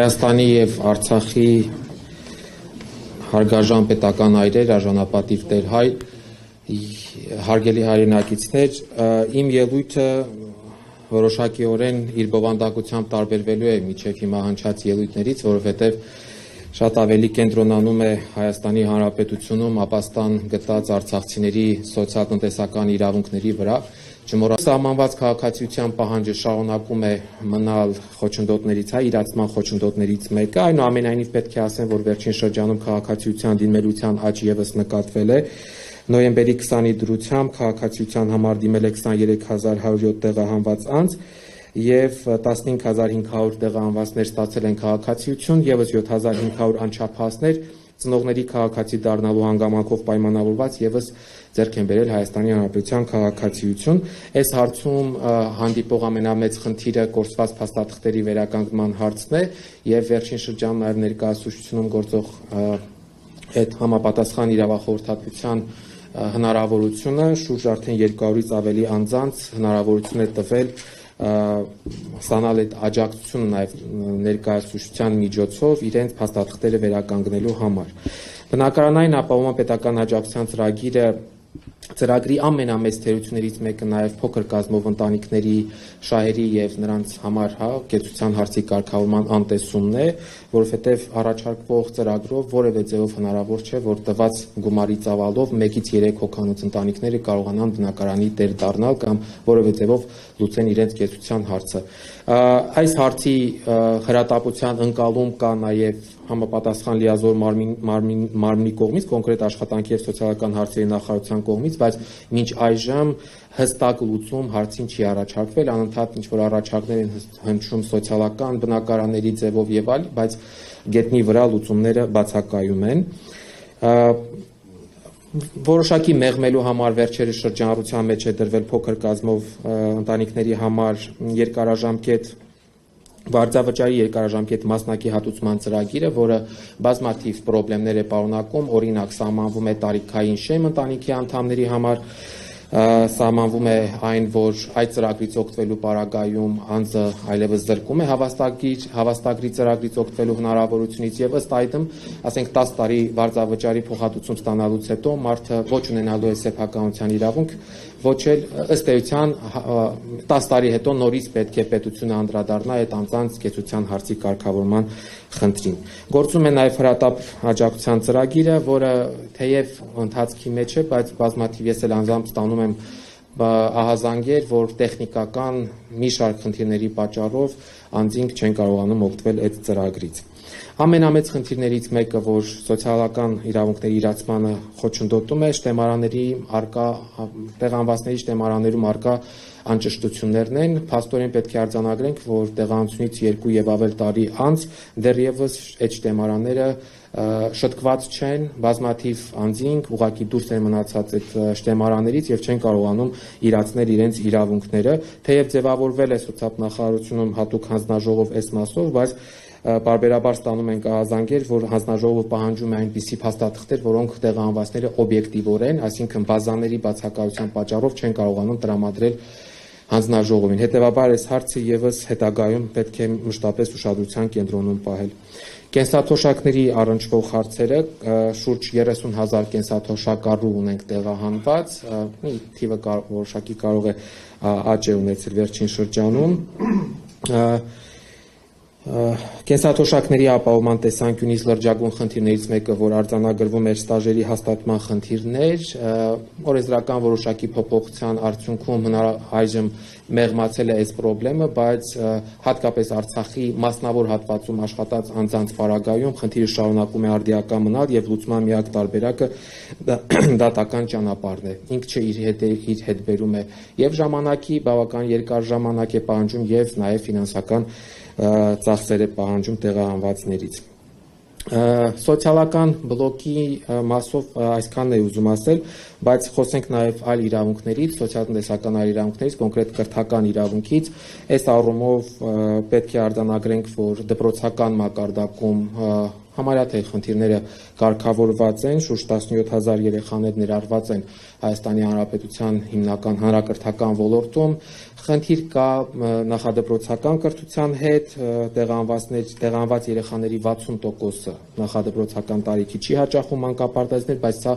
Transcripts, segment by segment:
Հայաստանի եւ Արցախի հարգարժան պետական այրեր, արժանապատիվ տեր հայ, հարգելի հայրենակիցներ, իմ ելույթը որոշակիորեն իր բովանդակությամբ տարբերվելու է մինչև հիմա հնչած ելույթներից, որովհետև շատ ավելի կենտրոնանում է Հայաստանի Հանրապետությունում ապաստան գտած արցախցիների սոցիալ-տնտեսական իրավունքների վրա։ Սահմանված քաղաքացիության պահանջը շարունակում է մնալ խոչընդոտներից, իրացման խոչընդոտներից մեկը, այնուամենայնիվ պետք է ասեմ, որ վերջին շրջանում քաղաքացիության դիմելության աճ ևս նկատվել է։ Նոյեմբերի 20-ի դրությամբ քաղաքացիության համար դիմել է 23107 տեղահանված անձ եւ 15500 տեղահանվածներ ստացել են քաղաքացիություն, եւս 7500 անչափահասներ ծնողների քաղաքացի դառնալու հանգամանքով պայմանավորված եւս ձեռք են բերել Հայաստանի Հանրապետության քաղաքացիություն։ Այս հարցում հանդիպող ամենամեծ խնդիրը կորսված փաստաթղթերի վերականգնման հարցն է եւ վերջին շրջանում նաեւ ներկայացուցչությունում գործող այդ համապատասխան իրավախորհրդատվության հնարավորությունը շուրջ արդեն 200-ից ավելի անձանց հնարավորություն է տվել ստանալ այդ աջակցությունը նաև ներկայացուցչության միջոցով իրենց փաստաթղթերը վերականգնելու համար։ Բնակարանային ապահովման պետական աջակցության ծրագրի ամենամեծ թերություններից մեկը նաև փոքր կազմով ընտանիքների շահերի եւ նրանց համար կեցության հարցի կարգավորման անտեսումն է, որովհետեւ առաջարկվող ծրագրով որևէ ձևով հնարավոր չէ, որ տված գումարի ծավալով 1-ից 3 հոգանոց ընտանիքները կարողանան բնակարանի տեր դառնալ կամ որևէ ձևով լուծեն իրենց կեցության հարցը։ Այս հարցի հրատապության ընկալում կա նաև համապատասխան լիազոր մարմնի կողմից, կոնկրետ աշխատանքի եւ սոցիալական հարցերի նախարարության կողմից, բայց մինչ այժմ հստակ լուծում հարցին չի առաջարկվել, անընդհատ ինչ որ առաջարկներ են հնչում սոցիալական բնակարանների ձևով եւ այլ, բայց գետնի վրա լուծումները բացակայում են։ Որոշակի մեղմելու համար վերջերս շրջանառության մեջ է դրվել փոքր կազմով ընտանիքների համար երկարաժամկետ վարձավճարի երկարաժամկետ մասնակի հատուցման ծրագիրը, որը բազմաթիվ խնդիրներ է պարունակում, օրինակ սահմանվում է տարիքային շեմ ընտանիքի անդամների համար, սահմանվում է այն, որ այդ ծրագրից օգտվելու պարագայում անձը այլևս զրկում է հավաստագրի ծրագրից օգտվելու հնարավորությունից եւ ըստ այդմ, ասենք 10 տարի վարձավճարի փոխհատուցում ստանալուց հետո մարդը ոչ ունենալու է սեփականության իրավունք, ոչ էլ ըստ էության 10 տարի հետո նորից պետք է պետությունը անդրադառնա այդ անձանց կեցության հարցի կարգավորման խնդրին։ Գործում է նաև հրատապ աջակցության ծրագիրը, որը թեև ընթացքի մեջ է, բայց բազմաթիվ ես էլ անձամբ ստանում եմ ահազանգեր, որ տեխնիկական մի շարք խնդիրների պատճառով անձինք չեն կարողանում օգտվել այդ ծրագրից։ Ամենամեծ խնդիրներից մեկը, որ սոցիալական իրավունքների իրացմանը խոչընդոտում է, շտեմարանների առկա տեղահանվածների շտեմարաններում առկա անճշտություններն են։ Փաստորեն պետք է արձանագրենք, որ տեղահանությունից 2 եւ ավել տարի անց դեռևս այդ շտեմարանները շտկված չեն, բազմաթիվ անձինք ուղղակի դուրս են մնացած այդ շտեմարաններից եւ չեն կարողանում իրացնել իրենց իրավունքները, թեև ձևավորվել է սոցիալնախարարությունում հատուկ հանձնաժողով այս մասով, բայց պարբերաբար ստանում ենք ահազանգեր, որ հանձնաժողովը պահանջում է այնպիսի փաստաթղթեր, որոնք տեղահանվածները օբյեկտիվորեն, այսինքն բազաների բացակայության պատճառով չեն կարողանում տրամադրել հանձնաժողովին։ Հետևաբար այս հարցը եւս հետագայում պետք է մշտապես ուշադրության կենտրոնում պահել։ Կենսաթոշակների առնչվող հարցերը շուրջ 30,000 կենսաթոշակառու ունենք տեղահանված, թիվը որոշակի կարող է աճ է ունեցել վերջին շրջանում։ Կենսաթոշակների ապահովման տեսանկյունից լրջագույն խնդիրներից մեկը, որ արձանագրվում էր ստաժերի հաստատման խնդիրներ, օրենսդրական որոշակի փոփոխության արդյունքում այժմ մեղմացել է այս խնդիրը, բայց հատկապես Արցախի մասնավոր հատվածում աշխատած անձանց պարագայում խնդիրը շարունակում է արդիական մնալ եւ լուծման միակ տարբերակը դատական ճանապարհն է։ Ինքը իր հետ բերում է եւ ժամանակի բավական երկար ժամանակ է պահանջում եւ նաեւ ֆինանսական ծախսեր է պահանջում տեղահանվածներից։ Սոցիալական բլոկի մասով այսքանն է ուզում ասել, բայց խոսենք նաև այլ իրավունքներից, սոցիալ-տնտեսական այլ իրավունքներից, կոնկրետ կրթական իրավունքից։ Այս առումով պետք է արձանագրենք, որ դպրոցական մակարդակում համարյա թե խնդիրները կարգավորված են, շուրջ 17,000 երեխաներ ներառված են Հայաստանի Հանրապետության հիմնական հանրակրթական ոլորտում, խնդիր կա նախադպրոցական կրթության հետ, տեղանված երեխաների 60%-ը նախադպրոցական տարիքի չի հաճախում մանկապարտեզներ, բայց սա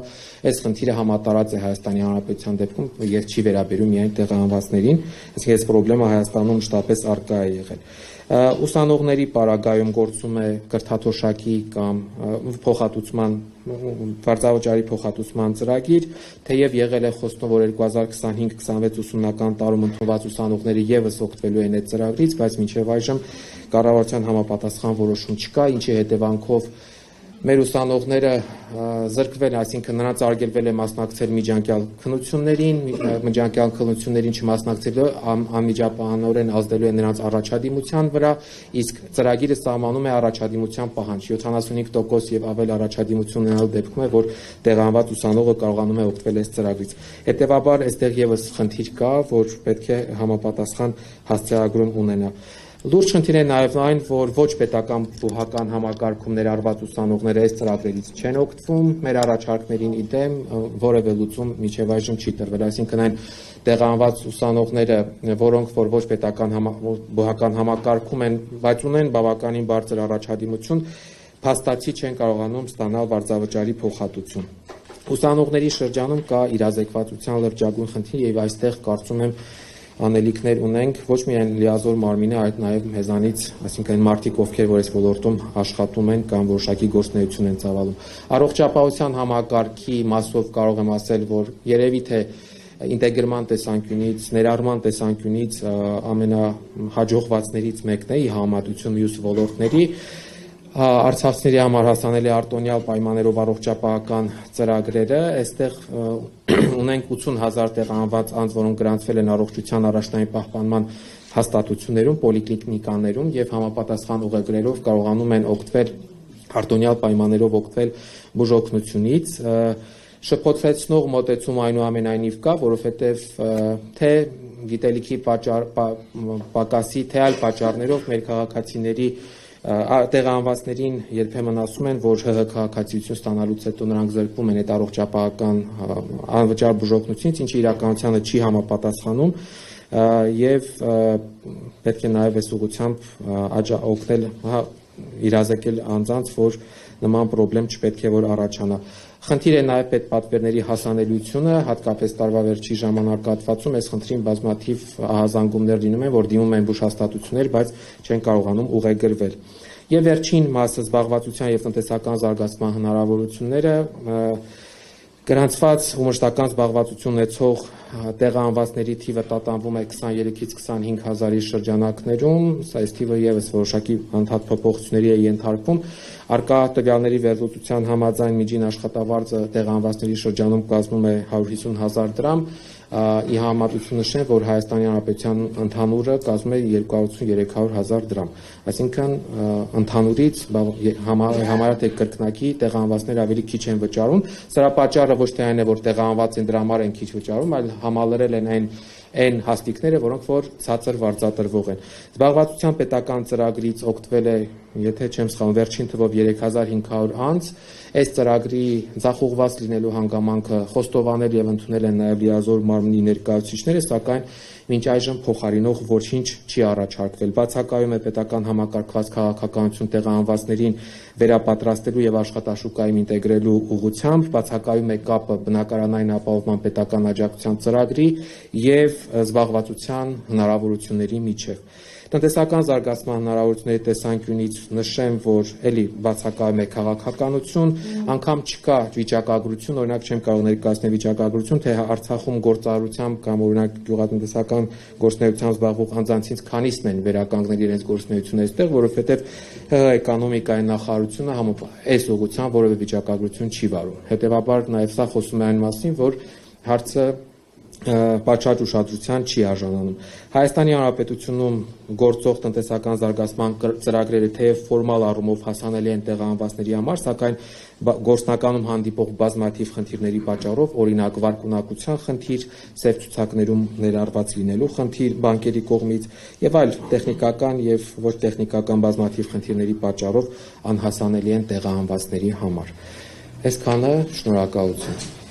այս խնդիրը համատարած է Հայաստանի Հանրապետության դեպքում եւ չի վերաբերում միայն տեղանվածներին, այսինքն այս խնդիրը Հայաստանում մշտապես առկա է եղել։ Ուսանողների պարագայում գործում է կրթաթոշակի կամ փոխհատուցման վարձավճարի փոխհատուցման ծրագիր, թեև եղել է խոստում, որ 2025-26 ուսումնական տարում ընդունված ուսանողները եւս օգտվելու են այդ ծրագրից, բայց մինչեւ այժմ կառավարության համապատասխան որոշում չկա, ինչի հետևանքով մեր ուսանողները զրկվել, այսինքն նրանց արգելվել է մասնակցել միջանկյալ քննություններին չմասնակցելու անմիջականորեն ազդելու է նրանց առաջադիմության վրա, իսկ ծրագիրը սահմանում է առաջադիմության պահանջ 75% եւ ավել առաջադիմություն ունենալու դեպքում է, որ տեղանված ուսանողը կարողանում է օգտվել այս ծրագրից։ Հետևաբար այստեղ եւս խնդիր կա, որ պետք է համապատասխան հասցեագրում ունենա։ Լուրջ խնդիր է նաև այն, որ ոչ պետական բուհական համակարգում ներառված ուսանողները այս ծրագրերից չեն օգտվում, մեր առաջարկներին իդեմ որևէ լուծում մինչև այժմ չի տրվել, այսինքն այն տեղանված ուսանողները, որոնք որ ոչ պետական բուհական համակարգում են, բայց ունեն բավականին բարձր առաջադիմություն, փաստացի չեն կարողանում ստանալ վարձավճարի փոխհատուցում։ Ուսանողների շրջանում կա իրազեկվածության լրջագույն խնդիր եւ այստեղ կարծում եմ անելիքներ ունենք ոչ միայն լիազոր մարմինը, այլ նաև մեզանից, այսինքն մարդիկ, ովքեր որ այս ոլորտում աշխատում են կամ որոշակի գործունեություն են ծավալում։ Առողջապահության համակարգի մասով կարող եմ ասել, որ երևի թե ինտեգրման տեսանկյունից, ներառման տեսանկյունից ամենահաջողվածներից մեկն է ի համեմատություն մյուս ոլորտների։ Արցախցիների համար հասանելի արտոնյալ պայմաններով առողջապահական ծրագրերը, այստեղ ունենք 80,000 տեղանված անձ, որոնք գրանցվել են առողջության առաջնային պահպանման հաստատություններում, պոլիկլինիկաներում եւ համապատասխան ուղեգրերով կարողանում են օգտվել արտոնյալ պայմաններով օգտվել բուժօգնությունից։ Շփոթվեցնող մոտեցում այնուամենայնիվ կա, որովհետեւ թե գիտելիքի պակասի, թե այլ պատճառներով մեր քաղաքացիների տեղանվածներին երբեմն ասում են, որ ՀՀ քաղաքացիություն ստանալուց հետո նրանք զրկվում են այդ առողջապահական անվճար բուժօգնությունից, ինչը իրականությանը չի համապատասխանում եւ պետք է նաեւ այս ուղղությամբ օգնել իրազեկել անձանց, որ նման խնդրեմ չպետք է որ առաջանա։ Խնդիր է նաև պետպատվերների հասանելիությունը, հատկապես տարվա վերջի ժամանակահատվածում այս խնդրին բազմաթիվ ահազանգումներ լինում են, որ դիմում են բուժհաստատություններ, բայց չեն կարողանում ուղեգրվել։ Եվ վերջին մասը զբաղվածության եւ տնտեսական զարգացման հնարավորությունները գրանցված ու մշտական զբաղվածություն ունեցող տեղահանվածների թիվը տատանվում է 23-ից 25,000-ի շրջանակներում, սա այս թիվը եւս որոշակի անդադար փոփոխությունների է ենթարկվում։ Արկա տվյալների վերլուծության համաձայն միջին աշխատավարձը տեղահանվածների շրջանում կազմում է 150,000 դրամ, ի համեմատություն նշեմ, որ Հայաստանի Հանրապետության ընդհանուրը կազմում է 280-300,000 դրամ, այսինքն ընդհանուրից համարյա թե կրկնակի տեղահանվածներ ավելի քիչ են վճարում։ Սրա պատճառը ոչ թե այն է, որ տեղահանված են դրա համար են քիչ վճարում, այլ համալրել են այն հաստիկները, որոնք որ ցածր վարձատրվող են։ Զբաղվածության պետական ծրագրից օգտվել է, եթե չեմ սխալվում, վերջին թվով 3500 անձ։ Այս ծրագրի ձախողված լինելու հանգամանքը խոստովանել եւ ընդունել են նաեւ լիազոր մարմնի ներկայացուցիչները, սակայն մինչ այժմ փոխարինող ոչինչ չի առաջարկվել։ Բացակայում է պետական համակարգված քաղաքականություն տեղահանվածներին վերապատրաստելու եւ աշխատաշուկայում ինտեգրելու ուղղությամբ, բացակայում է կապը բնակարանային ապահովման պետական աջակցության ծրագրի եւ զբաղվածության հնարավորությունների միջև։ Տնտեսական զարգացման հնարավորությունների տեսանկյունից նշեմ, որ էլի բացակայում է քաղաքականություն, անգամ չկա վիճակագրություն, օրինակ չեմ կարող ներկայացնել վիճակագրություն, թե Արցախում գործարարությամբ կամ օրինակ գյուղատնտեսական գործունեությամբ զբաղվող անձանցից քանիսն են վերականգնել իրենց գործունեությունը այստեղ, որովհետև էկոնոմիկայի նախարարությունը այս ուղղությամբ որևէ վիճակագրություն չի վարում։ Հետևաբար նաև սա խոսում է այն մասին, որ հարցը պատշաճ ուշադրության չի արժանանում։ Հայաստանի Հանրապետությունում գործող տնտեսական զարգացման ծրագրերը թեև ֆորմալ առումով հասանելի են տեղահանվածների համար, սակայն գործնականում հանդիպող բազմաթիվ խնդիրների պատճառով, օրինակ վարկունակության խնդիր, սև ցուցակներում ներառված լինելու խնդիր բանկերի կողմից եւ այլ տեխնիկական եւ ոչ տեխնիկական բազմաթիվ խնդիրների պատճառով անհասանելի են տեղահանվածների համար։ Այսքանը, շնորհակալություն։